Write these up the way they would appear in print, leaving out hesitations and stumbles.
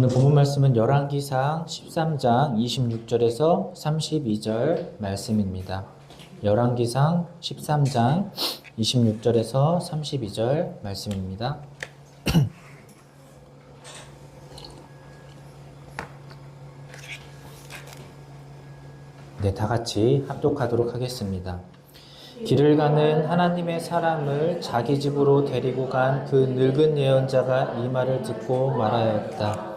오늘 본문 말씀은 열왕기상 13장 26절에서 32절 말씀입니다. 열왕기상 13장 26절에서 32절 말씀입니다. 네, 다 같이 합독하도록 하겠습니다. 길을 가는 하나님의 사람을 자기 집으로 데리고 간 그 늙은 예언자가 이 말을 듣고 말하였다.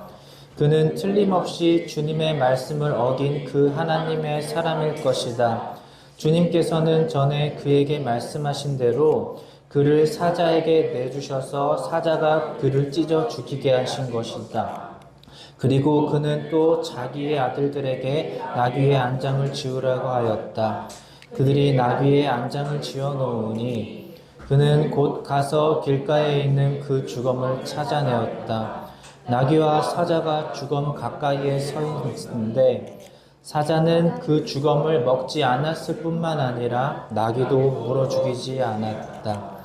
그는 틀림없이 주님의 말씀을 어긴 그 하나님의 사람일 것이다. 주님께서는 전에 그에게 말씀하신 대로 그를 사자에게 내주셔서 사자가 그를 찢어 죽이게 하신 것이다. 그리고 그는 또 자기의 아들들에게 나귀의 안장을 지으라고 하였다. 그들이 나귀의 안장을 지어 놓으니 그는 곧 가서 길가에 있는 그 주검을 찾아내었다. 나귀와 사자가 주검 가까이에 서 있는데 사자는 그 주검을 먹지 않았을 뿐만 아니라 나귀도 물어 죽이지 않았다.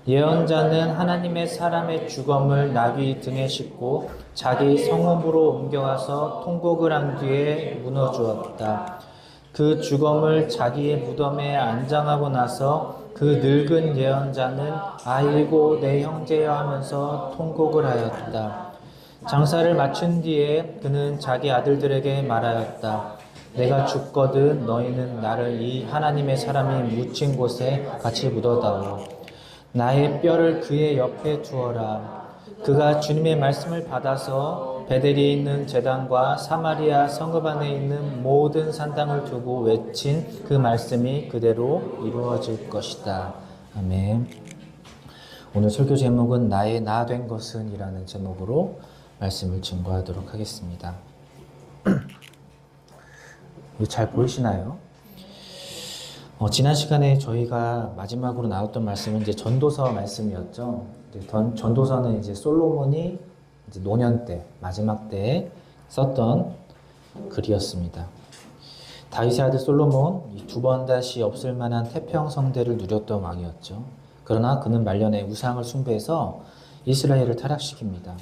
예언자는 하나님의 사람의 주검을 나귀 등에 싣고 자기 성읍으로 옮겨가서 통곡을 한 뒤에 무너주었다. 그 주검을 자기의 무덤에 안장하고 나서 그 늙은 예언자는 아이고 내 형제여 하면서 통곡을 하였다. 장사를 마친 뒤에 그는 자기 아들들에게 말하였다. 내가 죽거든 너희는 나를 이 하나님의 사람이 묻힌 곳에 같이 묻어다오. 나의 뼈를 그의 옆에 두어라. 그가 주님의 말씀을 받아서 베델에 있는 제단과 사마리아 성읍 안에 있는 모든 산당을 두고 외친 그 말씀이 그대로 이루어질 것이다. 아멘. 오늘 설교 제목은 나의 나 된 것은 이라는 제목으로 말씀을 증거하도록 하겠습니다. 잘 보이시나요? 지난 시간에 저희가 마지막으로 나눴던 말씀은 이제 전도서 말씀이었죠. 전도서는 이제 솔로몬이 이제 노년 때, 마지막 때에 썼던 글이었습니다. 다윗의 아들 솔로몬, 두 번 다시 없을 만한 태평 성대를 누렸던 왕이었죠. 그러나 그는 말년에 우상을 숭배해서 이스라엘을 타락시킵니다.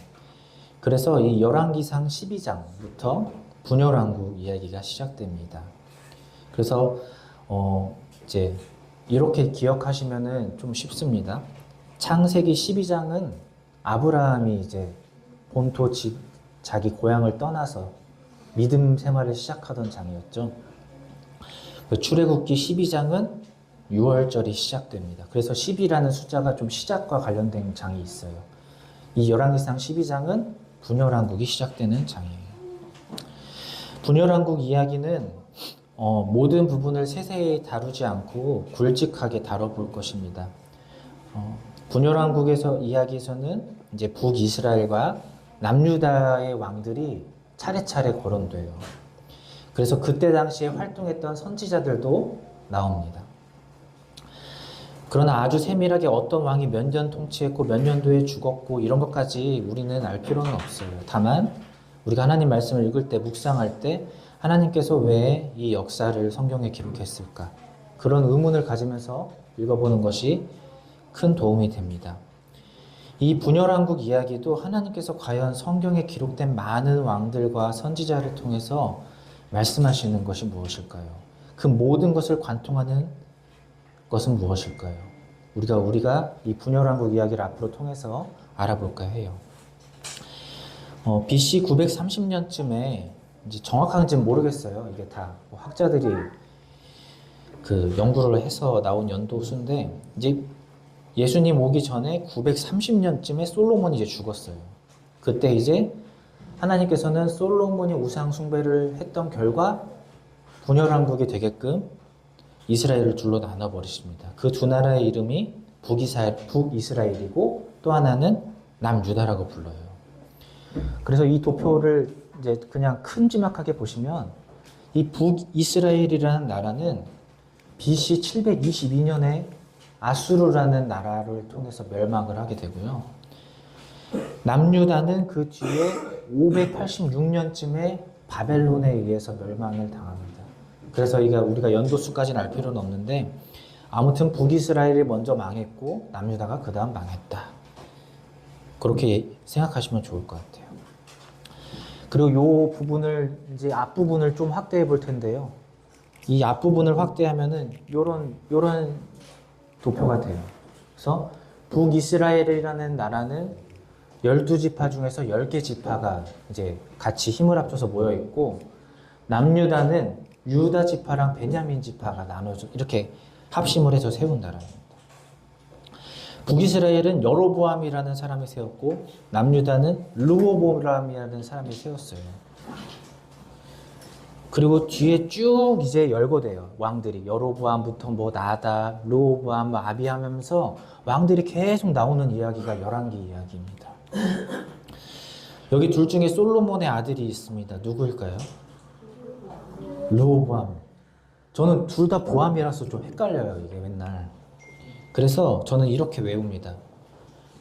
그래서 이 열왕기상 12장부터 분열왕국 이야기가 시작됩니다. 그래서 이제 이렇게 기억하시면은 좀 쉽습니다. 창세기 12장은 아브라함이 이제 본토 집 자기 고향을 떠나서 믿음 생활을 시작하던 장이었죠. 출애굽기 12장은 6월절이 시작됩니다. 그래서 10이라는 숫자가 좀 시작과 관련된 장이 있어요. 이 열왕기상 12장은 분열왕국이 시작되는 장이에요. 분열왕국 이야기는 모든 부분을 세세히 다루지 않고 굵직하게 다뤄볼 것입니다. 분열왕국에서 이야기에서는 이제 북이스라엘과 남유다의 왕들이 차례차례 거론돼요. 그래서 그때 당시에 활동했던 선지자들도 나옵니다. 그러나 아주 세밀하게 어떤 왕이 몇 년 통치했고 몇 년도에 죽었고 이런 것까지 우리는 알 필요는 없어요. 다만 우리가 하나님 말씀을 읽을 때 묵상할 때 하나님께서 왜 이 역사를 성경에 기록했을까? 그런 의문을 가지면서 읽어보는 것이 큰 도움이 됩니다. 이 분열왕국 이야기도 하나님께서 과연 성경에 기록된 많은 왕들과 선지자를 통해서 말씀하시는 것이 무엇일까요? 그 모든 것을 관통하는 것은 무엇일까요? 우리가 이 분열왕국 이야기를 앞으로 통해서 알아볼까 해요. BC 930년쯤에 이제 정확한지는 모르겠어요. 이게 다 학자들이 그 연구를 해서 나온 연도수인데 이제 예수님 오기 전에 930년쯤에 솔로몬이 이제 죽었어요. 그때 이제 하나님께서는 솔로몬이 우상 숭배를 했던 결과 분열왕국이 되게끔 이스라엘을 둘로 나눠버리십니다. 그 두 나라의 이름이 북이스라엘이고 또 하나는 남유다라고 불러요. 그래서 이 도표를 이제 그냥 큼지막하게 보시면 이 북이스라엘이라는 나라는 BC 722년에 아수르라는 나라를 통해서 멸망을 하게 되고요. 남유다는 그 뒤에 586년쯤에 바벨론에 의해서 멸망을 당합니다. 그래서 우리가 연도수까지는 알 필요는 없는데 아무튼 북이스라엘이 먼저 망했고 남유다가 그 다음 망했다. 그렇게 생각하시면 좋을 것 같아요. 그리고 요 부분을 이제 앞부분을 좀 확대해 볼 텐데요. 이 앞부분을 확대하면은 요런 도표가 돼요. 그래서 북이스라엘이라는 나라는 12지파 중에서 10개 지파가 이제 같이 힘을 합쳐서 모여 있고, 남유다는 유다 지파랑 베냐민 지파가 나눠져 이렇게 합심을 해서 세운 나라입니다. 북이스라엘은 여로보암이라는 사람이 세웠고, 남유다는 르호보람이라는 사람이 세웠어요. 그리고 뒤에 쭉 이제 열거돼요. 왕들이 여로보암부터 뭐 나다, 르호보암, 아비암 하면서 왕들이 계속 나오는 이야기가 열왕기 이야기입니다. 여기 둘 중에 솔로몬의 아들이 있습니다. 누구일까요? 르호보암. 저는 둘 다 보암이라서 좀 헷갈려요, 이게 맨날. 그래서 저는 이렇게 외웁니다.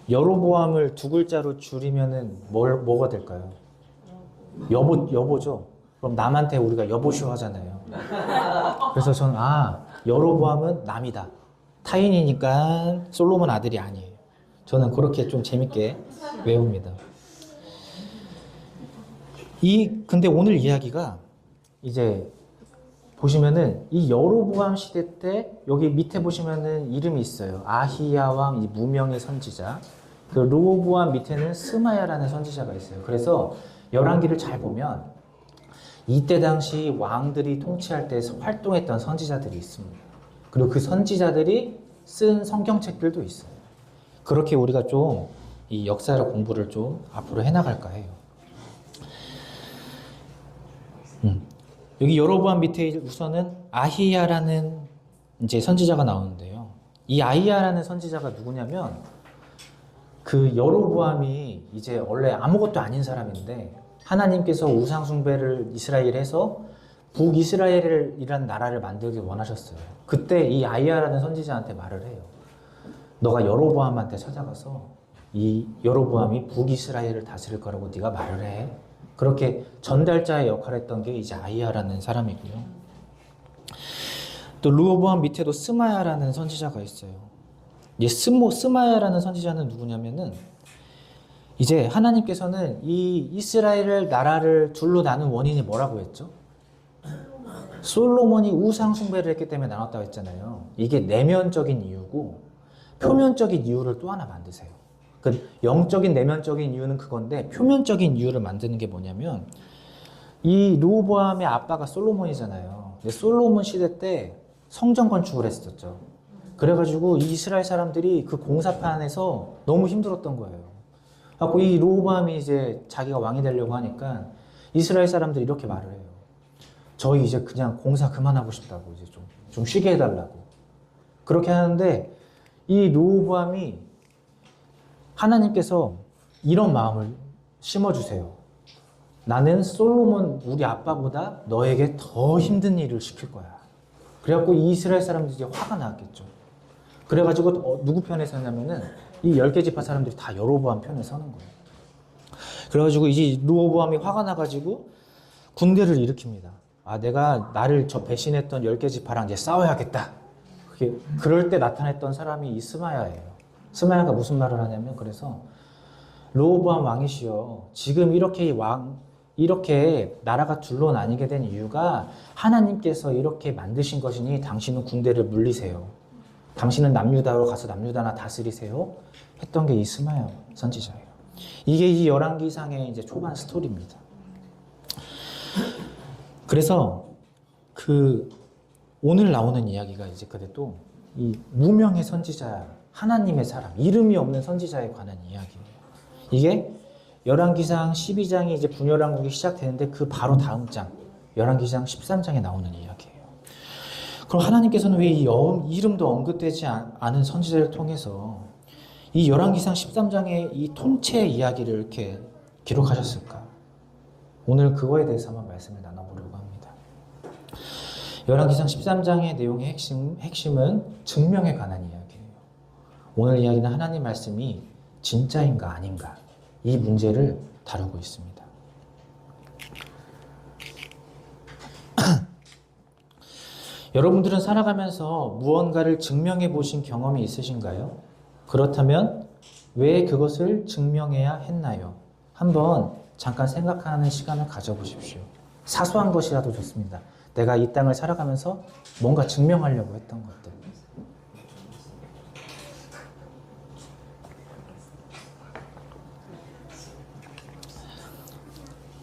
여로보암을 두 글자로 줄이면은 뭐가 될까요? 여보죠? 그럼 남한테 우리가 여보쇼 하잖아요. 그래서 저는 여로보암은 남이다. 타인이니까 솔로몬 아들이 아니에요. 저는 그렇게 좀 재밌게 외웁니다. 근데 오늘 이야기가 이제 보시면은 이 여로보암 시대 때 여기 밑에 보시면은 이름이 있어요. 아히야 왕, 이 무명의 선지자. 그 르호보암 밑에는 스마야라는 선지자가 있어요. 그래서 열왕기를 잘 보면 이때 당시 왕들이 통치할 때 활동했던 선지자들이 있습니다. 그리고 그 선지자들이 쓴 성경책들도 있어요. 그렇게 우리가 좀 이 역사를 공부를 좀 앞으로 해나갈까 해요. 여기 여로보암 밑에 우선은 아히야라는 이제 선지자가 나오는데요. 이 아히야라는 선지자가 누구냐면, 그 여로보암이 이제 원래 아무것도 아닌 사람인데 하나님께서 우상 숭배를 이스라엘에 해서 북이스라엘이라는 나라를 만들기 원하셨어요. 그때 이 아히야라는 선지자한테 말을 해요. 너가 여로보암한테 찾아가서 이 여로보암이 북이스라엘을 다스릴 거라고 네가 말을 해. 그렇게 전달자의 역할을 했던 게 이제 아히야라는 사람이고요. 또 르호보암 밑에도 스마야라는 선지자가 있어요. 이 스마야라는 선지자는 누구냐면은, 이제 하나님께서는 이 이스라엘 나라를 둘로 나눈 원인이 뭐라고 했죠? 솔로몬이 우상 숭배를 했기 때문에 나눴다고 했잖아요. 이게 내면적인 이유고, 표면적인 이유를 또 하나 만드세요. 그 영적인 내면적인 이유는 그건데, 표면적인 이유를 만드는 게 뭐냐면, 이 르호보암의 아빠가 솔로몬이잖아요. 근데 솔로몬 시대 때 성전 건축을 했었죠. 그래가지고 이 이스라엘 사람들이 그 공사판에서 너무 힘들었던 거예요. 그래서 이 르호보암이 이제 자기가 왕이 되려고 하니까 이스라엘 사람들이 이렇게 말을 해요. 저희 이제 그냥 공사 그만하고 싶다고, 이제 좀 쉬게 해달라고. 그렇게 하는데 이 르호보암이, 하나님께서 이런 마음을 심어주세요. 나는 솔로몬 우리 아빠보다 너에게 더 힘든 일을 시킬 거야. 그래갖고 이 이스라엘 사람들이 이제 화가 나왔겠죠. 그래가지고 누구 편에 서냐면은 이 10개 지파 사람들이 다 여로보암 편에 서는 거예요. 그래가지고 이제 르호보암이 화가 나가지고 군대를 일으킵니다. 내가 나를 배신했던 10개 지파랑 이제 싸워야겠다. 그럴 때 나타났던 사람이 이 스마야예요. 스마야가 무슨 말을 하냐면, 그래서 르호보암 왕이시여, 지금 이렇게 나라가 둘로 나뉘게 된 이유가 하나님께서 이렇게 만드신 것이니 당신은 군대를 물리세요. 당신은 남유다로 가서 남유다나 다스리세요. 했던 게 이 스마야 선지자예요. 이게 이 열왕기상의 이제 초반 스토리입니다. 그래서 오늘 나오는 이야기가 이제 그래도 이 무명의 선지자, 하나님의 사람, 이름이 없는 선지자에 관한 이야기예요. 이게 열왕기상 12장이 이제 분열왕국이 시작되는데 그 바로 다음 장, 열왕기상 13장에 나오는 이야기예요. 그럼 하나님께서는 왜 이 이름도 언급되지 않은 선지자를 통해서 이 열왕기상 13장의 이 통째 이야기를 이렇게 기록하셨을까? 오늘 그거에 대해서 한번 말씀을 나눠보려고 합니다. 열왕기상 13장의 내용의 핵심은 증명에 관한 이야기예요. 오늘 이야기는 하나님 말씀이 진짜인가 아닌가, 이 문제를 다루고 있습니다. 여러분들은 살아가면서 무언가를 증명해 보신 경험이 있으신가요? 그렇다면 왜 그것을 증명해야 했나요? 한번 잠깐 생각하는 시간을 가져보십시오. 사소한 것이라도 좋습니다. 내가 이 땅을 살아가면서 뭔가 증명하려고 했던 것들.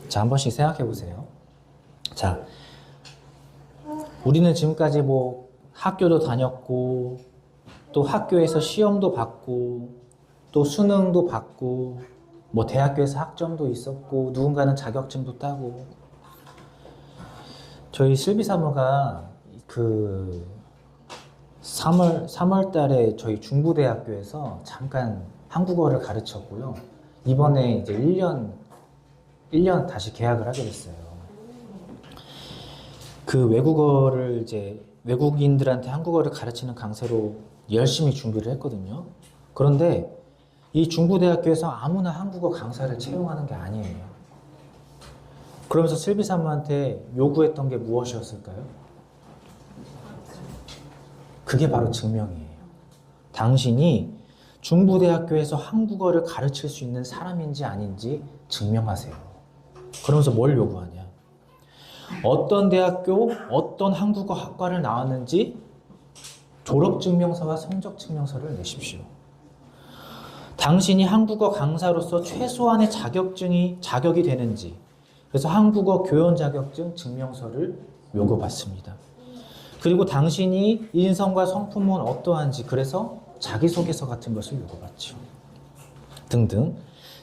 자, 한 번씩 생각해 보세요. 자, 우리는 지금까지 뭐 학교도 다녔고, 또 학교에서 시험도 받고, 또 수능도 받고, 뭐 대학교에서 학점도 있었고, 누군가는 자격증도 따고. 저희 실비사모가 그 3월 달에 저희 중부대학교에서 잠깐 한국어를 가르쳤고요. 이번에 이제 1년 다시 개학을 하게 됐어요. 그 외국어를 이제 외국인들한테 한국어를 가르치는 강사로 열심히 준비를 했거든요. 그런데 이 중부대학교에서 아무나 한국어 강사를 채용하는 게 아니에요. 그러면서 실비사모한테 요구했던 게 무엇이었을까요? 그게 바로 증명이에요. 당신이 중부대학교에서 한국어를 가르칠 수 있는 사람인지 아닌지 증명하세요. 그러면서 뭘 요구하냐? 어떤 대학교, 어떤 한국어 학과를 나왔는지 졸업증명서와 성적증명서를 내십시오. 당신이 한국어 강사로서 최소한의 자격이 되는지, 그래서 한국어 교원 자격증 증명서를 요구받습니다. 그리고 당신이 인성과 성품은 어떠한지, 그래서 자기소개서 같은 것을 요구받죠. 등등.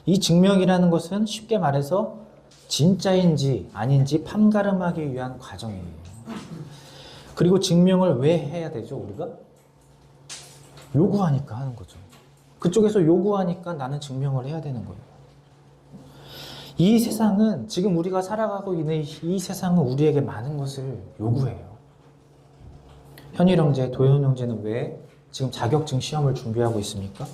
이 증명이라는 것은 쉽게 말해서 진짜인지 아닌지 판가름하기 위한 과정이에요. 그리고 증명을 왜 해야 되죠, 우리가? 요구하니까 하는 거죠. 그쪽에서 요구하니까 나는 증명을 해야 되는 거예요. 이 세상은, 지금 우리가 살아가고 있는 이 세상은 우리에게 많은 것을 요구해요. 현일 형제, 도현 형제는 왜 지금 자격증 시험을 준비하고 있습니까?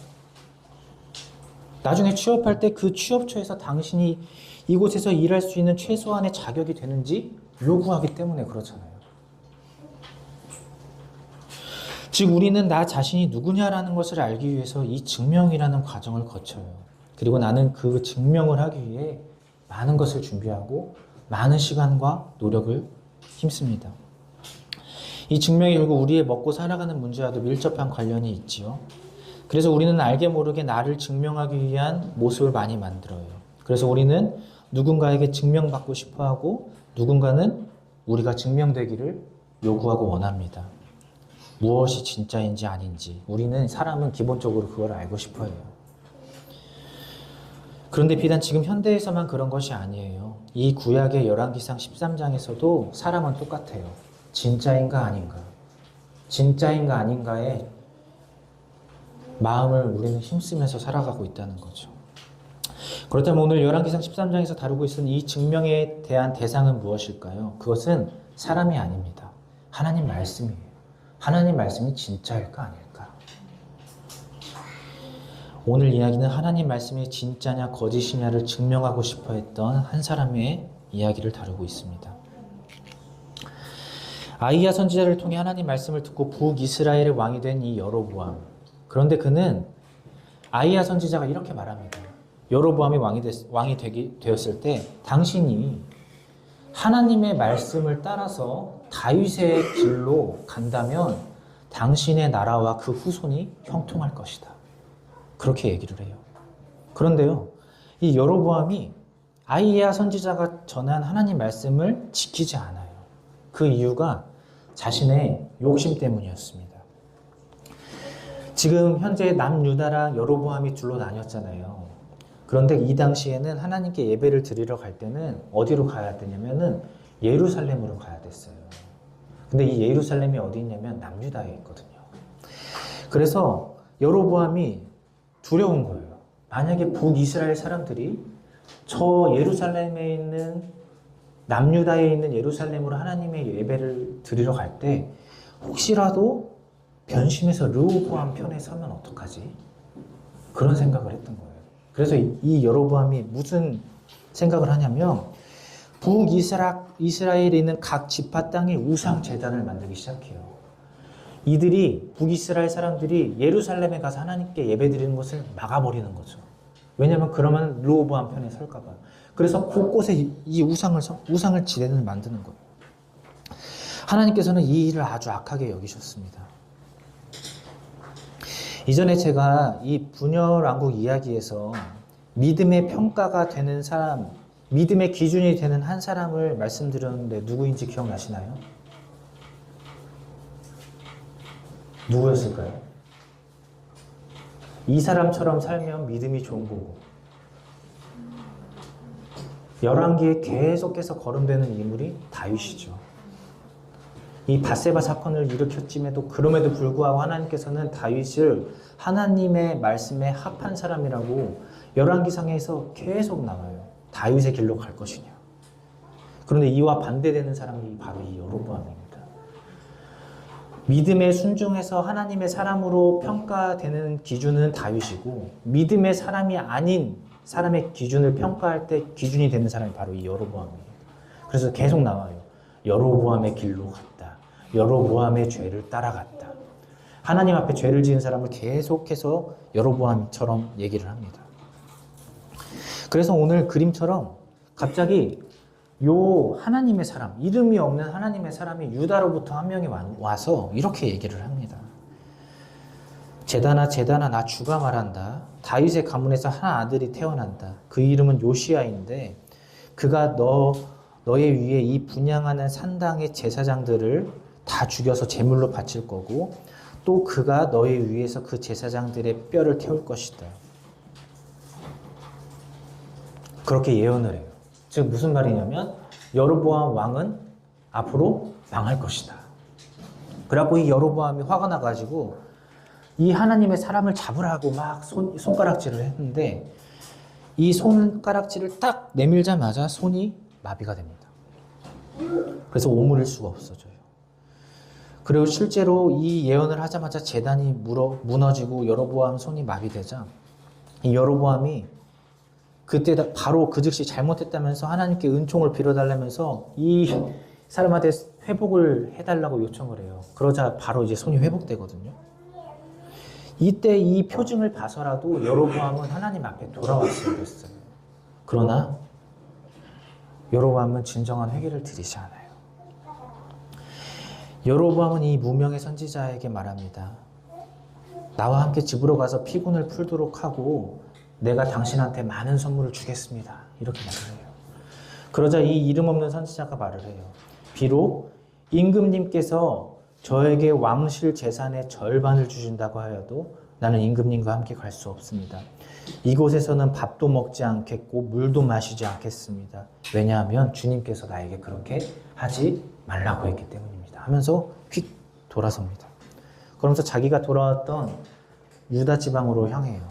나중에 취업할 때 그 취업처에서 당신이 이곳에서 일할 수 있는 최소한의 자격이 되는지 요구하기 때문에 그렇잖아요. 즉 우리는 나 자신이 누구냐라는 것을 알기 위해서 이 증명이라는 과정을 거쳐요. 그리고 나는 그 증명을 하기 위해 많은 것을 준비하고 많은 시간과 노력을 힘씁니다. 이 증명이 결국 우리의 먹고 살아가는 문제와도 밀접한 관련이 있지요. 그래서 우리는 알게 모르게 나를 증명하기 위한 모습을 많이 만들어요. 그래서 우리는 누군가에게 증명받고 싶어하고 누군가는 우리가 증명되기를 요구하고 원합니다. 무엇이 진짜인지 아닌지 사람은 기본적으로 그걸 알고 싶어해요. 그런데 비단 지금 현대에서만 그런 것이 아니에요. 이 구약의 열왕기상 13장에서도 사람은 똑같아요. 진짜인가 아닌가. 진짜인가 아닌가에 마음을 우리는 힘쓰면서 살아가고 있다는 거죠. 그렇다면 오늘 열왕기상 13장에서 다루고 있는 이 증명에 대한 대상은 무엇일까요? 그것은 사람이 아닙니다. 하나님 말씀이에요. 하나님 말씀이 진짜일까 아닐까? 오늘 이야기는 하나님 말씀이 진짜냐 거짓이냐를 증명하고 싶어 했던 한 사람의 이야기를 다루고 있습니다. 아히야 선지자를 통해 하나님 말씀을 듣고 북이스라엘의 왕이 된 이 여로보암. 그런데 그는 아히야 선지자가 이렇게 말합니다. 여로보암이 왕이 되었을 때 당신이 하나님의 말씀을 따라서 다윗의 길로 간다면 당신의 나라와 그 후손이 형통할 것이다. 그렇게 얘기를 해요. 그런데요, 이 여로보암이 아히야 선지자가 전한 하나님 말씀을 지키지 않아요. 그 이유가 자신의 욕심 때문이었습니다. 지금 현재 남유다랑 여로보암이 둘로 나뉘었잖아요. 그런데 이 당시에는 하나님께 예배를 드리러 갈 때는 어디로 가야 되냐면은 예루살렘으로 가야 됐어요. 근데 이 예루살렘이 어디 있냐면 남유다에 있거든요. 그래서 여로보암이 두려운 거예요. 만약에 북이스라엘 사람들이 저 예루살렘에 있는 남유다에 있는 예루살렘으로 하나님의 예배를 드리러 갈 때 혹시라도 변심해서 르호보암 편에 서면 어떡하지? 그런 생각을 했던 거예요. 그래서 이 여로보암이 무슨 생각을 하냐면 북이스라엘에 있는 각 지파 땅에 우상 제단을 만들기 시작해요. 북이스라엘 사람들이 예루살렘에 가서 하나님께 예배 드리는 것을 막아버리는 거죠. 왜냐하면 그러면 르호보암 편에 설까 봐. 그래서 곳곳에 이 우상을 지대를 만드는 거예요. 하나님께서는 이 일을 아주 악하게 여기셨습니다. 이전에 제가 이 분열왕국 이야기에서 믿음의 평가가 되는 사람, 믿음의 기준이 되는 한 사람을 말씀드렸는데 누구인지 기억나시나요? 누구였을까요? 이 사람처럼 살면 믿음이 좋은 거고, 열왕기에 계속해서 거론되는 인물이 다윗이죠. 이 밧세바 사건을 일으켰음에도 그럼에도 불구하고 하나님께서는 다윗을 하나님의 말씀에 합한 사람이라고 열왕기상에서 계속 나와요. 다윗의 길로 갈 것이냐. 그런데 이와 반대되는 사람이 바로 이 여로보암입니다. 믿음에 순종해서 하나님의 사람으로 평가되는 기준은 다윗이고, 믿음의 사람이 아닌 사람의 기준을 평가할 때 기준이 되는 사람이 바로 이 여로보암이에요. 그래서 계속 나와요. 여로보암의 길로 갔다. 여로보암의 죄를 따라갔다. 하나님 앞에 죄를 지은 사람을 계속해서 여로보암처럼 얘기를 합니다. 그래서 오늘 그림처럼 갑자기 요 하나님의 사람, 이름이 없는 하나님의 사람이 유다로부터 한 명이 와서 이렇게 얘기를 합니다. 제다나 나 주가 말한다. 다윗의 가문에서 한 아들이 태어난다. 그 이름은 요시야인데 그가 너의 위에 이 분향하는 산당의 제사장들을 다 죽여서 제물로 바칠 거고, 또 그가 너의 위에서 그 제사장들의 뼈를 태울 것이다. 그렇게 예언을 해요. 즉 무슨 말이냐면 여로보암 왕은 앞으로 망할 것이다. 그래갖고 이 여로보암이 화가 나가지고 이 하나님의 사람을 잡으라고 막 손가락질을 했는데, 이 손가락질을 딱 내밀자마자 손이 마비가 됩니다. 그래서 오므릴 수가 없어져요. 그리고 실제로 이 예언을 하자마자 제단이 무너지고 여로보암 손이 마비되자 이 여로보암이 그때 바로 그 즉시 잘못했다면서 하나님께 은총을 빌어달라면서 이 사람한테 회복을 해달라고 요청을 해요. 그러자 바로 이제 손이 회복되거든요. 이때 이 표징을 봐서라도 여로보암은 하나님 앞에 돌아왔어야 됐어요. 그러나 여로보암은 진정한 회개를 드리지 않아요. 여로보암은 이 무명의 선지자에게 말합니다. 나와 함께 집으로 가서 피곤을 풀도록 하고 내가 당신한테 많은 선물을 주겠습니다. 이렇게 말을 해요. 그러자 이 이름 없는 선지자가 말을 해요. 비록 임금님께서 저에게 왕실 재산의 절반을 주신다고 하여도 나는 임금님과 함께 갈 수 없습니다. 이곳에서는 밥도 먹지 않겠고 물도 마시지 않겠습니다. 왜냐하면 주님께서 나에게 그렇게 하지 말라고 했기 때문입니다. 하면서 휙 돌아섭니다. 그러면서 자기가 돌아왔던 유다 지방으로 향해요.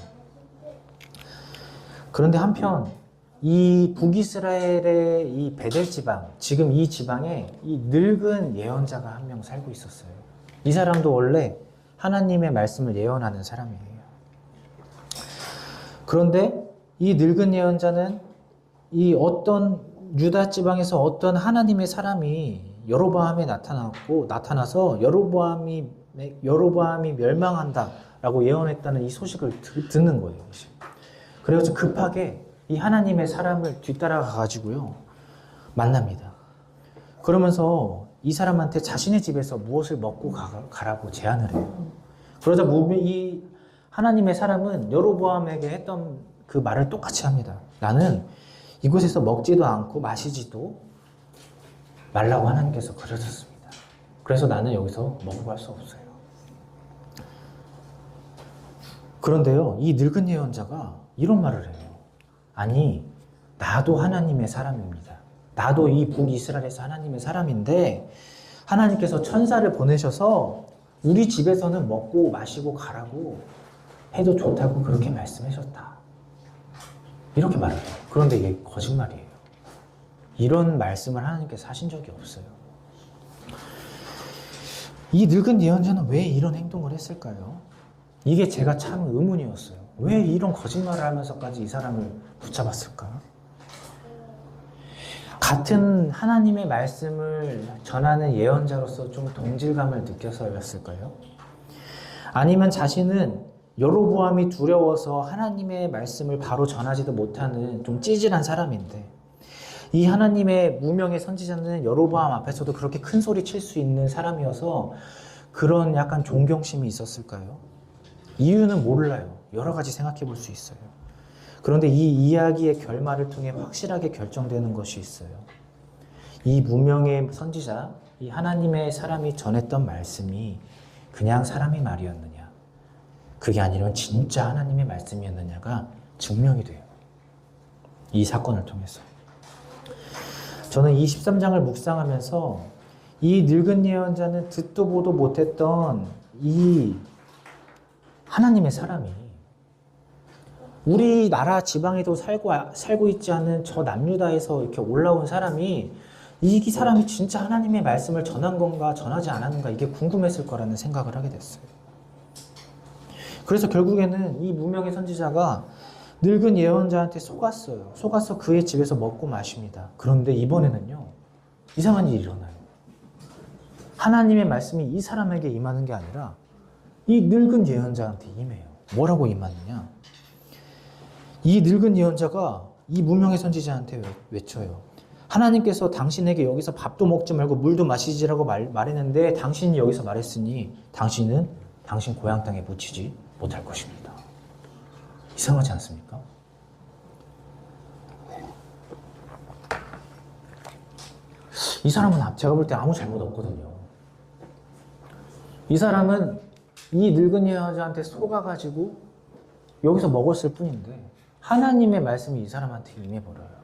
그런데 한편 이 북이스라엘의 이 베델 지방, 지금 이 지방에 이 늙은 예언자가 한 명 살고 있었어요. 이 사람도 원래 하나님의 말씀을 예언하는 사람이에요. 그런데 이 늙은 예언자는 이 어떤 유다 지방에서 어떤 하나님의 사람이 여로보암에 나타나서 여로보암이 멸망한다라고 예언했다는 이 소식을 듣는 거예요. 그래서 급하게 이 하나님의 사람을 뒤따라가 가지고요 만납니다. 그러면서 이 사람한테 자신의 집에서 무엇을 먹고 가라고 제안을 해요. 그러자 이 하나님의 사람은 여로보암에게 했던 그 말을 똑같이 합니다. 나는 이곳에서 먹지도 않고 마시지도 말라고 하나님께서 그러셨습니다. 그래서 나는 여기서 먹고 갈 수 없어요. 그런데요, 이 늙은 예언자가 이런 말을 해요. 아니, 나도 하나님의 사람입니다. 나도 이 북이스라엘에서 하나님의 사람인데 하나님께서 천사를 보내셔서 우리 집에서는 먹고 마시고 가라고 해도 좋다고 그렇게 말씀하셨다. 이렇게 말을 해요. 그런데 이게 거짓말이에요. 이런 말씀을 하나님께서 하신 적이 없어요. 이 늙은 예언자는 왜 이런 행동을 했을까요? 이게 제가 참 의문이었어요. 왜 이런 거짓말을 하면서까지 이 사람을 붙잡았을까? 같은 하나님의 말씀을 전하는 예언자로서 좀 동질감을 느껴서였을까요? 아니면 자신은 여로보암이 두려워서 하나님의 말씀을 바로 전하지도 못하는 좀 찌질한 사람인데 이 하나님의 무명의 선지자는 여로보암 앞에서도 그렇게 큰 소리 칠 수 있는 사람이어서 그런 약간 존경심이 있었을까요? 이유는 몰라요. 여러 가지 생각해 볼 수 있어요. 그런데 이 이야기의 결말을 통해 확실하게 결정되는 것이 있어요. 이 무명의 선지자, 이 하나님의 사람이 전했던 말씀이 그냥 사람의 말이었느냐, 그게 아니라 진짜 하나님의 말씀이었느냐가 증명이 돼요. 이 사건을 통해서. 저는 이 13장을 묵상하면서 이 늙은 예언자는 듣도 보도 못했던 이 하나님의 사람이 우리나라 지방에도 살고 있지 않은 저 남유다에서 이렇게 올라온 사람이 이 사람이 진짜 하나님의 말씀을 전한 건가 전하지 않았는가 이게 궁금했을 거라는 생각을 하게 됐어요. 그래서 결국에는 이 무명의 선지자가 늙은 예언자한테 속았어요. 속아서 그의 집에서 먹고 마십니다. 그런데 이번에는요, 이상한 일이 일어나요. 하나님의 말씀이 이 사람에게 임하는 게 아니라 이 늙은 예언자한테 임해요. 뭐라고 임하느냐? 이 늙은 예언자가 이 무명의 선지자한테 외쳐요. 하나님께서 당신에게 여기서 밥도 먹지 말고 물도 마시지라고 말했는데 당신이 여기서 말했으니 당신은 당신 고향 땅에 묻히지 못할 것입니다. 이상하지 않습니까? 이 사람은 제가 볼 때 아무 잘못 없거든요. 이 사람은 이 늙은 예언자한테 속아가지고 여기서 먹었을 뿐인데 하나님의 말씀이 이 사람한테 임해버려요.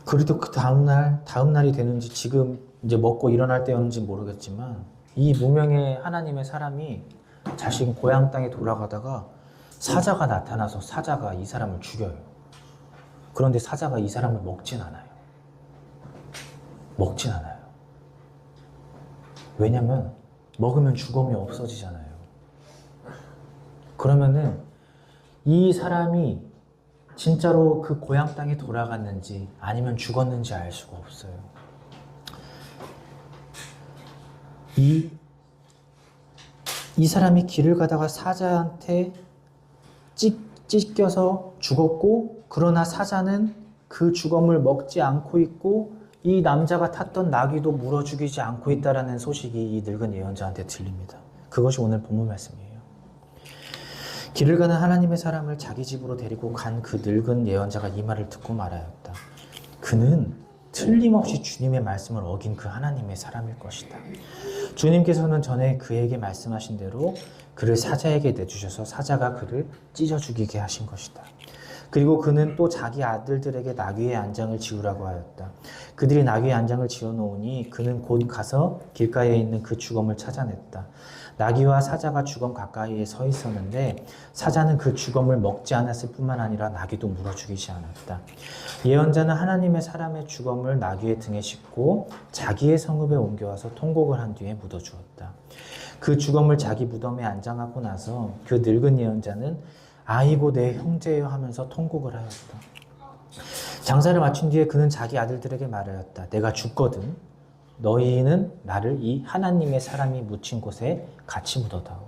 그래도 그 다음날이 되는지 지금 이제 먹고 일어날 때였는지 모르겠지만 이 무명의 하나님의 사람이 자신 고향 땅에 돌아가다가 사자가 나타나서 사자가 이 사람을 죽여요. 그런데 사자가 이 사람을 먹진 않아요. 먹진 않아요. 왜냐면 먹으면 죽음이 없어지잖아요. 그러면은 이 사람이 진짜로 그 고향 땅에 돌아갔는지 아니면 죽었는지 알 수가 없어요. 이 사람이 길을 가다가 사자한테 찢겨서 죽었고, 그러나 사자는 그 죽음을 먹지 않고 있고 이 남자가 탔던 나귀도 물어 죽이지 않고 있다라는 소식이 이 늙은 예언자한테 들립니다. 그것이 오늘 본문 말씀이에요. 길을 가는 하나님의 사람을 자기 집으로 데리고 간 그 늙은 예언자가 이 말을 듣고 말하였다. 그는 틀림없이 주님의 말씀을 어긴 그 하나님의 사람일 것이다. 주님께서는 전에 그에게 말씀하신 대로 그를 사자에게 내주셔서 사자가 그를 찢어 죽이게 하신 것이다. 그리고 그는 또 자기 아들들에게 나귀의 안장을 지우라고 하였다. 그들이 나귀의 안장을 지어놓으니 그는 곧 가서 길가에 있는 그 주검을 찾아냈다. 나귀와 사자가 주검 가까이에 서 있었는데 사자는 그 주검을 먹지 않았을 뿐만 아니라 나귀도 물어 죽이지 않았다. 예언자는 하나님의 사람의 주검을 나귀의 등에 싣고 자기의 성읍에 옮겨와서 통곡을 한 뒤에 묻어주었다. 그 주검을 자기 무덤에 안장하고 나서 그 늙은 예언자는 아이고 내 형제여 하면서 통곡을 하였다. 장사를 마친 뒤에 그는 자기 아들들에게 말하였다. 내가 죽거든 너희는 나를 이 하나님의 사람이 묻힌 곳에 같이 묻어다오.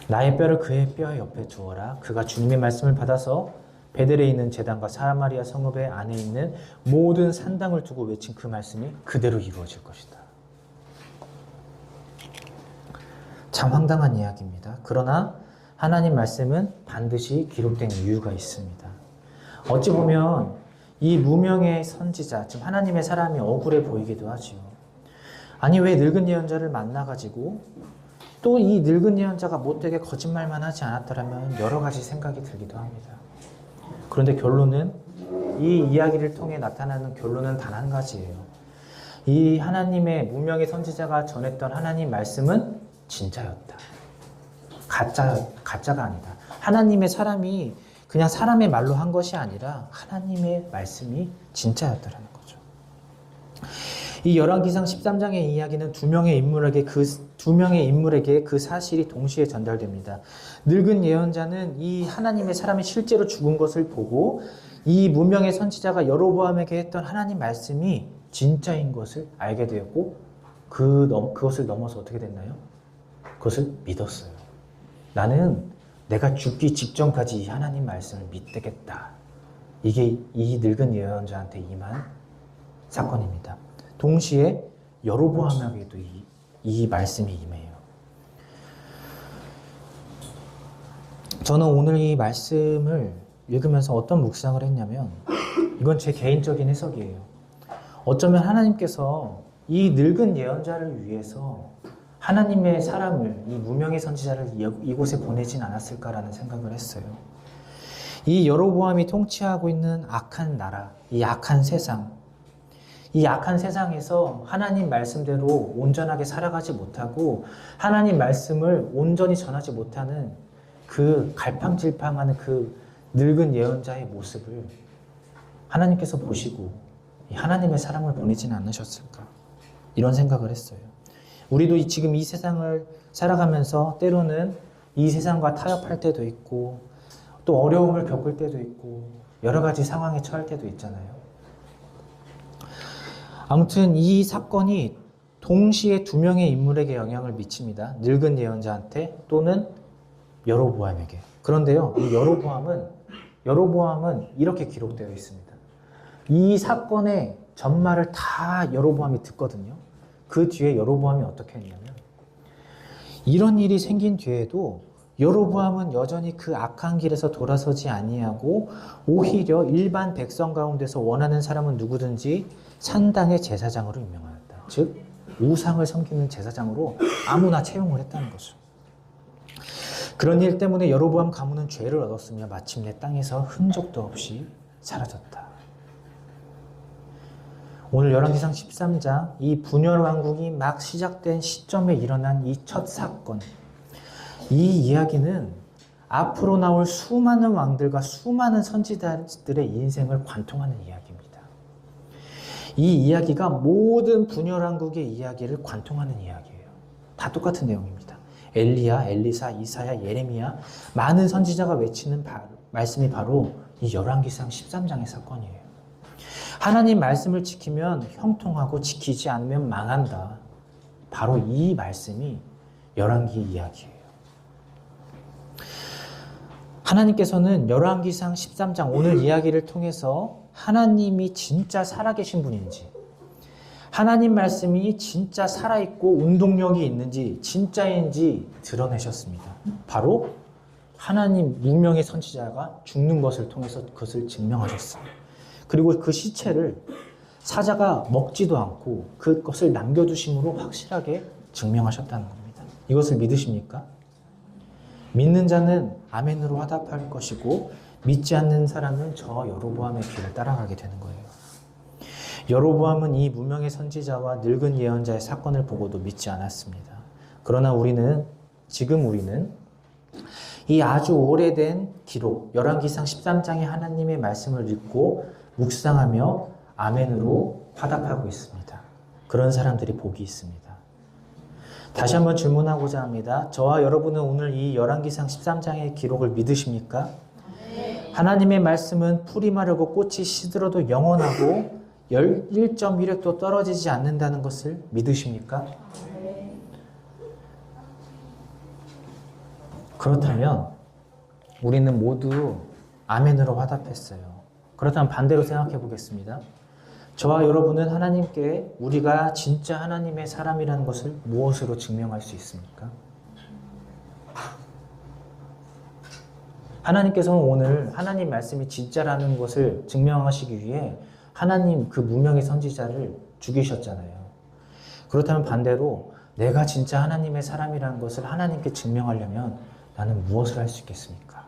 나의 뼈를 그의 뼈 옆에 두어라. 그가 주님의 말씀을 받아서 베델에 있는 제단과 사마리아 성읍의 안에 있는 모든 산당을 두고 외친 그 말씀이 그대로 이루어질 것이다. 참 황당한 이야기입니다. 그러나 하나님 말씀은 반드시 기록된 이유가 있습니다. 어찌 보면 이 무명의 선지자, 즉 하나님의 사람이 억울해 보이기도 하지요. 아니 왜 늙은 예언자를 만나가지고 또 이 늙은 예언자가 못되게 거짓말만 하지 않았더라면 여러 가지 생각이 들기도 합니다. 그런데 결론은 이 이야기를 통해 나타나는 결론은 단 한 가지예요. 이 하나님의 무명의 선지자가 전했던 하나님 말씀은 진짜였다. 가짜가 아니다. 하나님의 사람이 그냥 사람의 말로 한 것이 아니라 하나님의 말씀이 진짜였다라는 거죠. 이 열왕기상 13장의 이야기는 두 명의 인물에게 그 사실이 동시에 전달됩니다. 늙은 예언자는 이 하나님의 사람이 실제로 죽은 것을 보고 이 무명의 선지자가 여로보암에게 했던 하나님 말씀이 진짜인 것을 알게 되었고 그것을 넘어서 어떻게 됐나요? 그것을 믿었어요. 나는 내가 죽기 직전까지 이 하나님 말씀을 믿겠다 이게 이 늙은 예언자한테 임한 사건입니다. 동시에 여로보암에게도 이 말씀이 임해요. 저는 오늘 이 말씀을 읽으면서 어떤 묵상을 했냐면, 이건 제 개인적인 해석이에요. 어쩌면 하나님께서 이 늙은 예언자를 위해서 하나님의 사람을, 이 무명의 선지자를 이곳에 보내진 않았을까라는 생각을 했어요. 이 여로보암이 통치하고 있는 악한 나라, 이 악한 세상, 이 악한 세상에서 하나님 말씀대로 온전하게 살아가지 못하고 하나님 말씀을 온전히 전하지 못하는 그 갈팡질팡하는 그 늙은 예언자의 모습을 하나님께서 보시고 하나님의 사랑을 보내지는 않으셨을까, 이런 생각을 했어요. 우리도 지금 이 세상을 살아가면서 때로는 이 세상과 타협할 때도 있고 또 어려움을 겪을 때도 있고 여러 가지 상황에 처할 때도 있잖아요. 아무튼 이 사건이 동시에 두 명의 인물에게 영향을 미칩니다. 늙은 예언자한테 또는 여로보암에게. 그런데요, 이 여로보암은 이렇게 기록되어 있습니다. 이 사건의 전말을 다 여로보암이 듣거든요. 그 뒤에 여로보암이 어떻게 했냐면, 이런 일이 생긴 뒤에도 여로보암은 여전히 그 악한 길에서 돌아서지 아니하고 오히려 일반 백성 가운데서 원하는 사람은 누구든지 산당의 제사장으로 임명하였다. 즉 우상을 섬기는 제사장으로 아무나 채용을 했다는 거죠. 그런 일 때문에 여로보암 가문은 죄를 얻었으며 마침내 땅에서 흔적도 없이 사라졌다. 오늘 열왕기상 13장, 이 분열 왕국이 막 시작된 시점에 일어난 이 첫 사건, 이 이야기는 앞으로 나올 수많은 왕들과 수많은 선지자들의 인생을 관통하는 이야기입니다. 이 이야기가 모든 분열 왕국의 이야기를 관통하는 이야기예요. 다 똑같은 내용입니다. 엘리야, 엘리사, 이사야, 예레미야, 많은 선지자가 외치는 말씀이 바로 이 열왕기상 13장의 사건이에요. 하나님 말씀을 지키면 형통하고 지키지 않으면 망한다. 바로 이 말씀이 열왕기 이야기예요. 하나님께서는 열왕기상 13장 오늘 이야기를 통해서 하나님이 진짜 살아계신 분인지, 하나님 말씀이 진짜 살아있고 운동력이 있는지 진짜인지 드러내셨습니다. 바로 하나님 무명의 선지자가 죽는 것을 통해서 그것을 증명하셨어요. 그리고 그 시체를 사자가 먹지도 않고 그것을 남겨두심으로 확실하게 증명하셨다는 겁니다. 이것을 믿으십니까? 믿는 자는 아멘으로 화답할 것이고 믿지 않는 사람은 저 여로보암의 길을 따라가게 되는 거예요. 여로보암은 이 무명의 선지자와 늙은 예언자의 사건을 보고도 믿지 않았습니다. 그러나 지금 우리는 이 아주 오래된 기록, 열왕기상 13장의 하나님의 말씀을 읽고 묵상하며 아멘으로 화답하고 있습니다. 그런 사람들이 복이 있습니다. 다시 한번 질문하고자 합니다. 저와 여러분은 오늘 이 열왕기상 13장의 기록을 믿으십니까? 네. 하나님의 말씀은 풀이 마르고 꽃이 시들어도 영원하고 1.1획도 떨어지지 않는다는 것을 믿으십니까? 네. 그렇다면 우리는 모두 아멘으로 화답했어요. 그렇다면 반대로 생각해 보겠습니다. 저와 여러분은 하나님께 우리가 진짜 하나님의 사람이라는 것을 무엇으로 증명할 수 있습니까? 하나님께서는 오늘 하나님 말씀이 진짜라는 것을 증명하시기 위해 하나님 그 무명의 선지자를 죽이셨잖아요. 그렇다면 반대로 내가 진짜 하나님의 사람이라는 것을 하나님께 증명하려면 나는 무엇을 할 수 있겠습니까?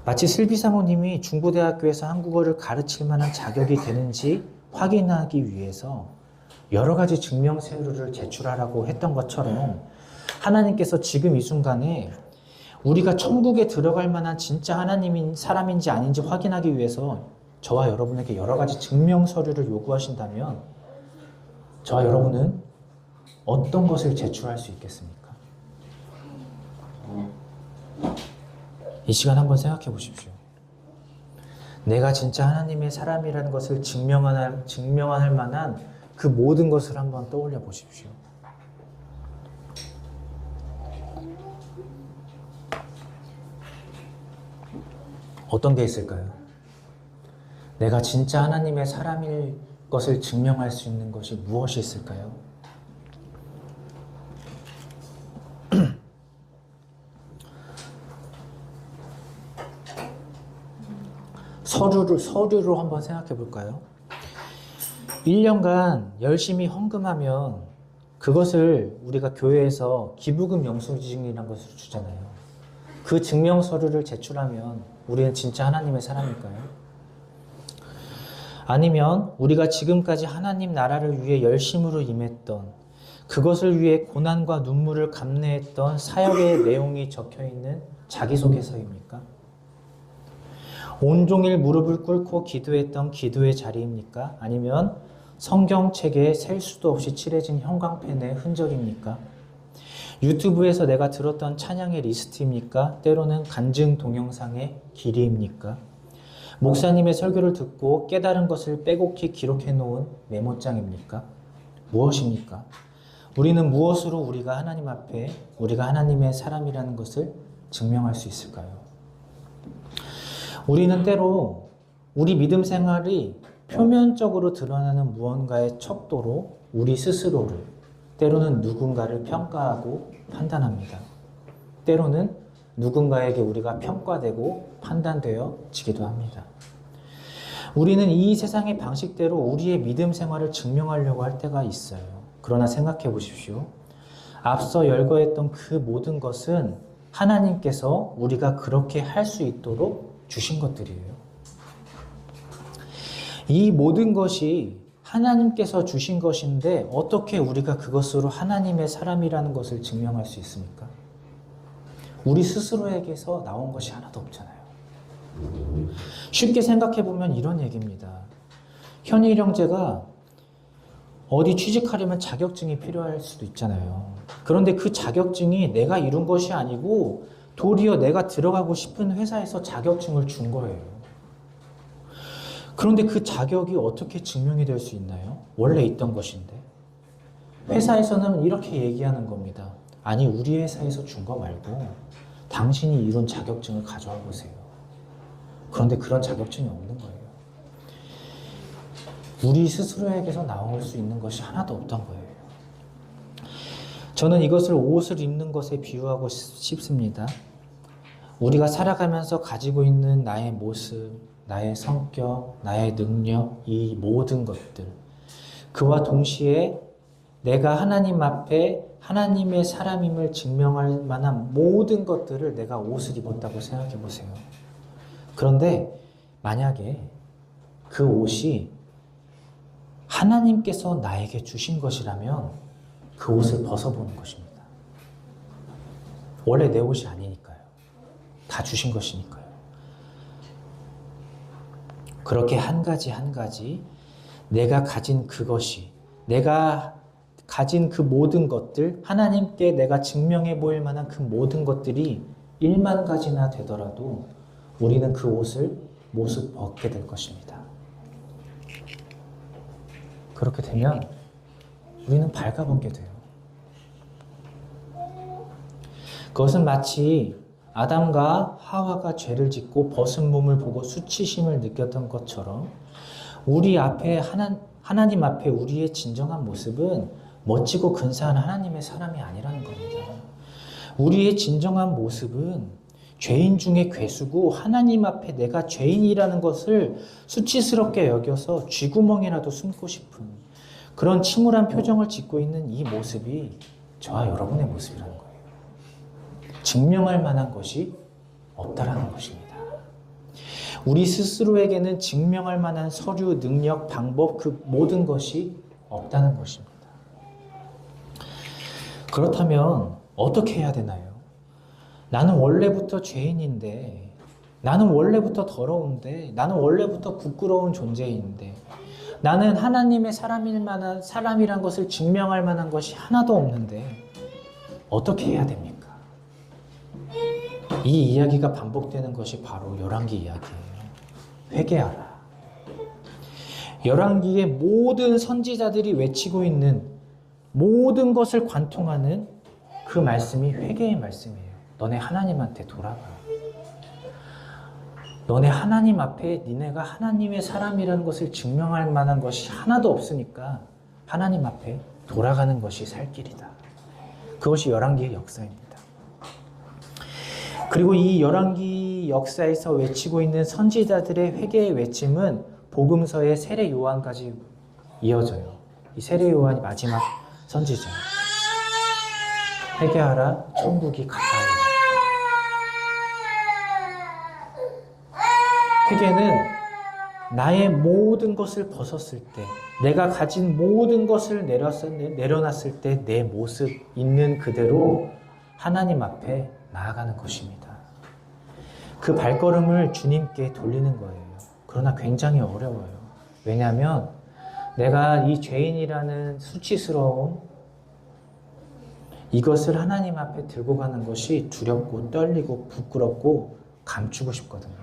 마치 슬비 사모님이 중부대학교에서 한국어를 가르칠 만한 자격이 되는지 확인하기 위해서 여러 가지 증명 서류를 제출하라고 했던 것처럼 하나님께서 지금 이 순간에 우리가 천국에 들어갈 만한 진짜 하나님인 사람인지 아닌지 확인하기 위해서 저와 여러분에게 여러 가지 증명 서류를 요구하신다면 저와 여러분은 어떤 것을 제출할 수 있겠습니까? 이 시간 한번 생각해 보십시오. 내가 진짜 하나님의 사람이라는 것을 증명할 만한 그 모든 것을 한번 떠올려 보십시오. 어떤 게 있을까요? 내가 진짜 하나님의 사람일 것을 증명할 수 있는 것이 무엇이 있을까요? 서류로 한번 생각해 볼까요? 1년간 열심히 헌금하면 그것을 우리가 교회에서 기부금 영수증이라는 것을 주잖아요. 그 증명 서류를 제출하면 우리는 진짜 하나님의 사람일까요? 아니면 우리가 지금까지 하나님 나라를 위해 열심으로 임했던, 그것을 위해 고난과 눈물을 감내했던 사역의 내용이 적혀있는 자기소개서입니까? 온종일 무릎을 꿇고 기도했던 기도의 자리입니까? 아니면 성경책에 셀 수도 없이 칠해진 형광펜의 흔적입니까? 유튜브에서 내가 들었던 찬양의 리스트입니까? 때로는 간증 동영상의 길이입니까? 목사님의 설교를 듣고 깨달은 것을 빼곡히 기록해 놓은 메모장입니까? 무엇입니까? 우리는 무엇으로 우리가 하나님 앞에 우리가 하나님의 사람이라는 것을 증명할 수 있을까요? 우리는 때로 우리 믿음 생활이 표면적으로 드러나는 무언가의 척도로 우리 스스로를, 때로는 누군가를 평가하고 판단합니다. 때로는 누군가에게 우리가 평가되고 판단되어지기도 합니다. 우리는 이 세상의 방식대로 우리의 믿음 생활을 증명하려고 할 때가 있어요. 그러나 생각해 보십시오. 앞서 열거했던 그 모든 것은 하나님께서 우리가 그렇게 할 수 있도록 주신 것들이에요. 이 모든 것이 하나님께서 주신 것인데 어떻게 우리가 그것으로 하나님의 사람이라는 것을 증명할 수 있습니까? 우리 스스로에게서 나온 것이 하나도 없잖아요. 쉽게 생각해 보면 이런 얘기입니다. 현일 형제가 어디 취직하려면 자격증이 필요할 수도 있잖아요. 그런데 그 자격증이 내가 이룬 것이 아니고 도리어 내가 들어가고 싶은 회사에서 자격증을 준 거예요. 그런데 그 자격이 어떻게 증명이 될 수 있나요? 원래 있던 것인데. 회사에서는 이렇게 얘기하는 겁니다. 아니, 우리 회사에서 준 거 말고 당신이 이룬 자격증을 가져와 보세요. 그런데 그런 자격증이 없는 거예요. 우리 스스로에게서 나올 수 있는 것이 하나도 없던 거예요. 저는 이것을 옷을 입는 것에 비유하고 싶습니다. 우리가 살아가면서 가지고 있는 나의 모습, 나의 성격, 나의 능력, 이 모든 것들, 그와 동시에 내가 하나님 앞에 하나님의 사람임을 증명할 만한 모든 것들을 내가 옷을 입었다고 생각해 보세요. 그런데 만약에 그 옷이 하나님께서 나에게 주신 것이라면 그 옷을 벗어보는 것입니다. 원래 내 옷이 아니니까요. 다 주신 것이니까요. 그렇게 한 가지 한 가지 내가 가진 그것이, 내가 가진 그 모든 것들, 하나님께 내가 증명해 보일 만한 그 모든 것들이 1만 가지나 되더라도 우리는 그 옷을 모습 벗게 될 것입니다. 그렇게 되면 우리는 발가벗게 돼요. 그것은 마치 아담과 하와가 죄를 짓고 벗은 몸을 보고 수치심을 느꼈던 것처럼 우리 앞에 하나님 앞에 우리의 진정한 모습은 멋지고 근사한 하나님의 사람이 아니라는 겁니다. 우리의 진정한 모습은 죄인 중에 괴수고 하나님 앞에 내가 죄인이라는 것을 수치스럽게 여겨서 쥐구멍이라도 숨고 싶은 그런 침울한 표정을 짓고 있는 이 모습이 저와 여러분의 모습이라는 거예요. 증명할 만한 것이 없다라는 것입니다. 우리 스스로에게는 증명할 만한 서류, 능력, 방법, 그 모든 것이 없다는 것입니다. 그렇다면 어떻게 해야 되나요? 나는 원래부터 죄인인데, 나는 원래부터 더러운데, 나는 원래부터 부끄러운 존재인데, 나는 하나님의 사람일 만한 사람이란 것을 증명할 만한 것이 하나도 없는데 어떻게 해야 됩니까? 이 이야기가 반복되는 것이 바로 열왕기 이야기예요. 회개하라. 열왕기의 모든 선지자들이 외치고 있는 모든 것을 관통하는 그 말씀이 회개의 말씀이에요. 너네 하나님한테 돌아가. 너네 하나님 앞에 니네가 하나님의 사람이라는 것을 증명할 만한 것이 하나도 없으니까 하나님 앞에 돌아가는 것이 살 길이다. 그것이 열왕기의 역사입니다. 그리고 이 열왕기 역사에서 외치고 있는 선지자들의 회개의 외침은 복음서의 세례 요한까지 이어져요. 이 세례 요한이 마지막 선지자예요. 회개하라, 천국이 가까이. 회개는 나의 모든 것을 벗었을 때, 내가 가진 모든 것을 내려놨을 때 내 모습 있는 그대로 하나님 앞에 나아가는 것입니다. 그 발걸음을 주님께 돌리는 거예요. 그러나 굉장히 어려워요. 왜냐하면 내가 이 죄인이라는 수치스러움, 이것을 하나님 앞에 들고 가는 것이 두렵고 떨리고 부끄럽고 감추고 싶거든요.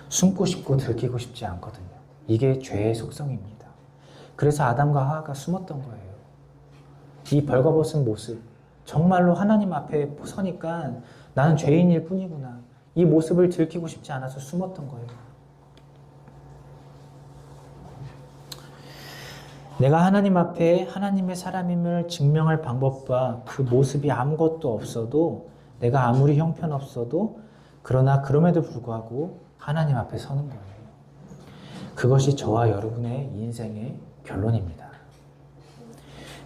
숨고 싶고 들키고 싶지 않거든요. 이게 죄의 속성입니다. 그래서 아담과 하와가 숨었던 거예요. 이 벌거벗은 모습, 정말로 하나님 앞에 서니까 나는 죄인일 뿐이구나. 이 모습을 들키고 싶지 않아서 숨었던 거예요. 내가 하나님 앞에 하나님의 사람임을 증명할 방법과 그 모습이 아무것도 없어도, 내가 아무리 형편없어도, 그러나 그럼에도 불구하고 하나님 앞에 서는 거예요. 그것이 저와 여러분의 인생의 결론입니다.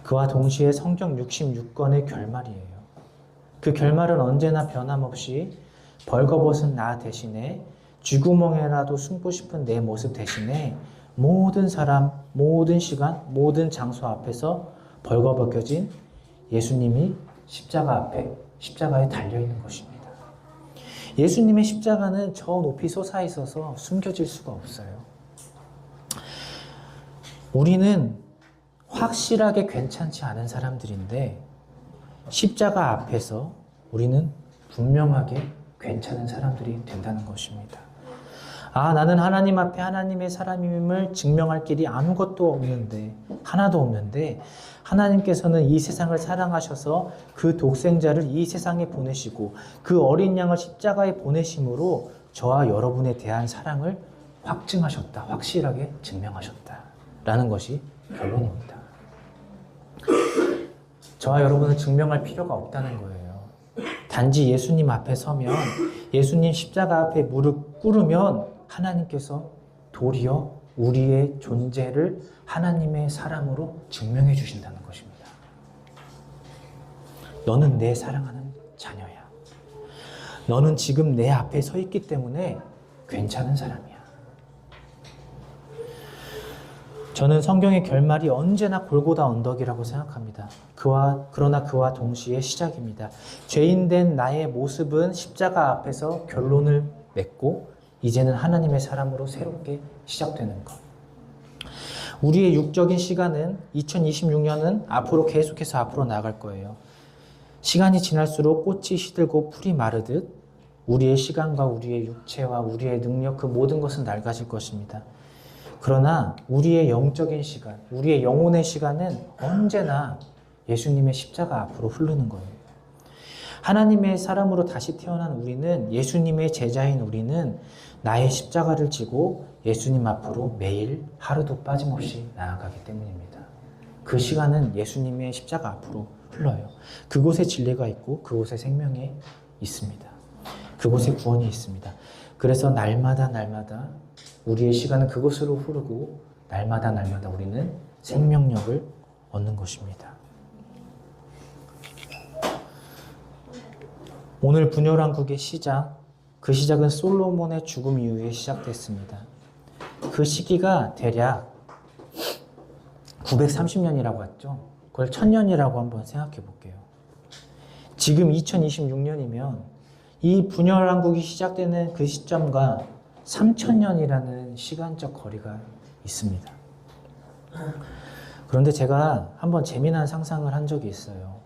그와 동시에 성경 66권의 결말이에요. 그 결말은 언제나 변함없이 벌거벗은 나 대신에 쥐구멍에라도 숨고 싶은 내 모습 대신에 모든 사람, 모든 시간, 모든 장소 앞에서 벌거벗겨진 예수님이 십자가 앞에, 십자가에 달려있는 것입니다. 예수님의 십자가는 저 높이 솟아있어서 숨겨질 수가 없어요. 우리는 확실하게 괜찮지 않은 사람들인데 십자가 앞에서 우리는 분명하게 괜찮은 사람들이 된다는 것입니다. 아, 나는 하나님 앞에 하나님의 사람임을 증명할 길이 아무것도 없는데, 하나도 없는데 하나님께서는 이 세상을 사랑하셔서 그 독생자를 이 세상에 보내시고 그 어린 양을 십자가에 보내심으로 저와 여러분에 대한 사랑을 확증하셨다. 확실하게 증명하셨다. 라는 것이 결론입니다. 저와 여러분은 증명할 필요가 없다는 거예요. 단지 예수님 앞에 서면, 예수님 십자가 앞에 무릎 꿇으면 하나님께서 도리어 우리의 존재를 하나님의 사람으로 증명해 주신다는 것입니다. 너는 내 사랑하는 자녀야. 너는 지금 내 앞에 서 있기 때문에 괜찮은 사람이야. 저는 성경의 결말이 언제나 골고다 언덕이라고 생각합니다. 그러나 그와 동시에 시작입니다. 죄인된 나의 모습은 십자가 앞에서 결론을 맺고 이제는 하나님의 사람으로 새롭게 시작되는 것. 우리의 육적인 시간은 2026년은 앞으로 계속해서 앞으로 나아갈 거예요. 시간이 지날수록 꽃이 시들고 풀이 마르듯 우리의 시간과 우리의 육체와 우리의 능력, 그 모든 것은 낡아질 것입니다. 그러나 우리의 영적인 시간, 우리의 영혼의 시간은 언제나 예수님의 십자가 앞으로 흐르는 거예요. 하나님의 사람으로 다시 태어난 우리는, 예수님의 제자인 우리는 나의 십자가를 지고 예수님 앞으로 매일 하루도 빠짐없이 나아가기 때문입니다. 그 시간은 예수님의 십자가 앞으로 흘러요. 그곳에 진리가 있고 그곳에 생명이 있습니다. 그곳에 구원이 있습니다. 그래서 날마다 우리의 시간은 그곳으로 흐르고 날마다 우리는 생명력을 얻는 것입니다. 오늘 분열왕국의 시작, 그 시작은 솔로몬의 죽음 이후에 시작됐습니다. 그 시기가 대략 930년이라고 했죠. 그걸 1000년이라고 한번 생각해 볼게요. 지금 2026년이면 이 분열왕국이 시작되는 그 시점과 3000년이라는 시간적 거리가 있습니다. 그런데 제가 한번 재미난 상상을 한 적이 있어요.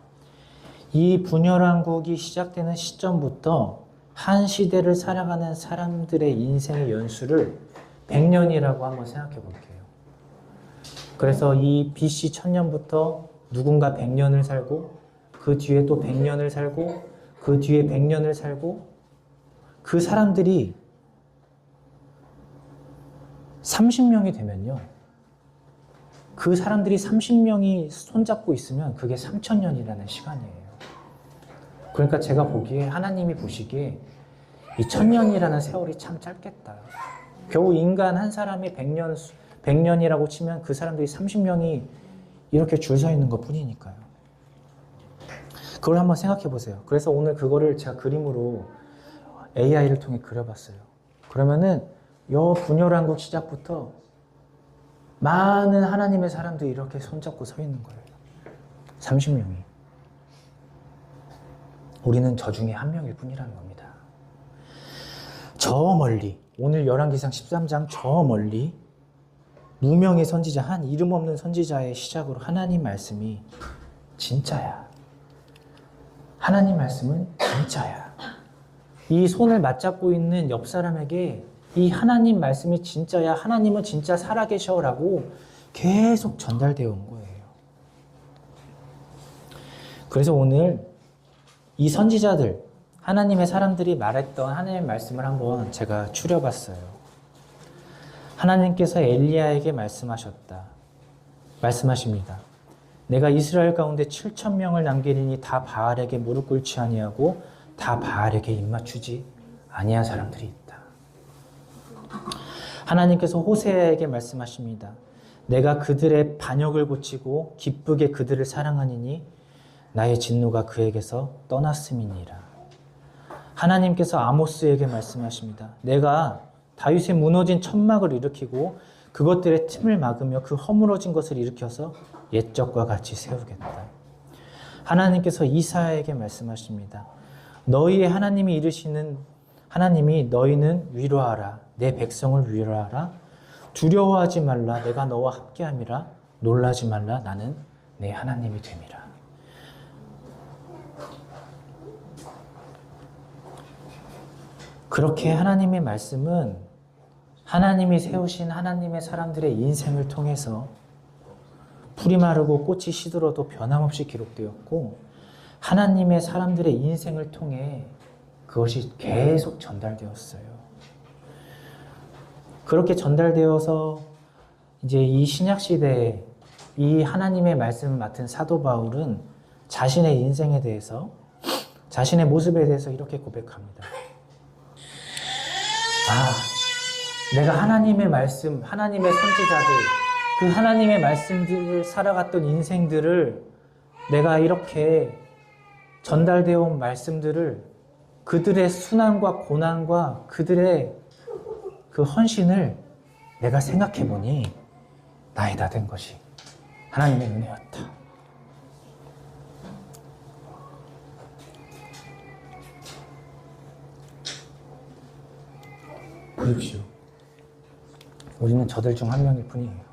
이 분열왕국이 시작되는 시점부터 한 시대를 살아가는 사람들의 인생의 연수를 100년이라고 한번 생각해 볼게요. 그래서 이 BC 1000년부터 누군가 100년을 살고 그 뒤에 또 100년을 살고 그 뒤에 100년을 살고 그 사람들이 30명이 되면요. 그 사람들이 30명이 손잡고 있으면 그게 3000년이라는 시간이에요. 그러니까 제가 보기에 하나님이 보시기에 이 1000년이라는 세월이 참 짧겠다. 겨우 인간 한 사람이 100년이라고 치면 그 사람들이 30명이 이렇게 줄 서 있는 것 뿐이니까요. 그걸 한번 생각해 보세요. 그래서 오늘 그거를 제가 그림으로 AI를 통해 그려봤어요. 그러면은 요 분열왕국 시작부터 많은 하나님의 사람들이 이렇게 손잡고 서 있는 거예요. 30명이. 우리는 저 중에 한 명일 뿐이라는 겁니다. 저 멀리, 오늘 열왕기상 13장 저 멀리 무명의 선지자, 한 이름 없는 선지자의 시작으로 하나님 말씀이 진짜야. 하나님 말씀은 진짜야. 이 손을 맞잡고 있는 옆 사람에게 이 하나님 말씀이 진짜야, 하나님은 진짜 살아계셔라고 계속 전달되어 온 거예요. 그래서 오늘 이 선지자들, 하나님의 사람들이 말했던 하나님의 말씀을 한번 제가 추려봤어요. 하나님께서 엘리야에게 말씀하십니다. 내가 이스라엘 가운데 7,000명을 남기리니 다 바알에게 무릎 꿇지 아니하고 다 바알에게 입맞추지 아니한 사람들이 있다. 하나님께서 호세아에게 말씀하십니다. 내가 그들의 반역을 고치고 기쁘게 그들을 사랑하니니 나의 진노가 그에게서 떠났음이니라. 하나님께서 아모스에게 말씀하십니다. 내가 다윗의 무너진 천막을 일으키고 그것들의 틈을 막으며 그 허물어진 것을 일으켜서 옛적과 같이 세우겠다. 하나님께서 이사야에게 말씀하십니다. 너희의 하나님이 이르시는 하나님이 너희는 위로하라. 내 백성을 위로하라. 두려워하지 말라. 내가 너와 함께함이라. 놀라지 말라. 나는 내 하나님이 됨이라. 그렇게 하나님의 말씀은 하나님이 세우신 하나님의 사람들의 인생을 통해서 풀이 마르고 꽃이 시들어도 변함없이 기록되었고 하나님의 사람들의 인생을 통해 그것이 계속 전달되었어요. 그렇게 전달되어서 이제 이 신약시대에 이 하나님의 말씀을 맡은 사도 바울은 자신의 인생에 대해서, 자신의 모습에 대해서 이렇게 고백합니다. 내가 하나님의 말씀, 하나님의 선지자들, 그 하나님의 말씀들을 살아갔던 인생들을 내가 이렇게 전달되어 온 말씀들을 그들의 순환과 고난과 그들의 그 헌신을 내가 생각해 보니 나의 다 된 것이 하나님의 은혜였다. 보십시오. 우리는 저들 중 한 명일 뿐이에요.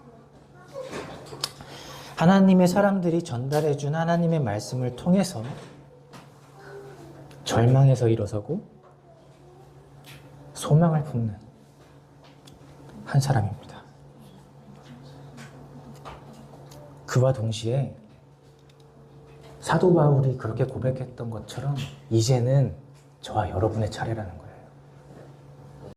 하나님의 사람들이 전달해준 하나님의 말씀을 통해서 절망에서 일어서고 소망을 품는 한 사람입니다. 그와 동시에 사도 바울이 그렇게 고백했던 것처럼 이제는 저와 여러분의 차례라는 거예요.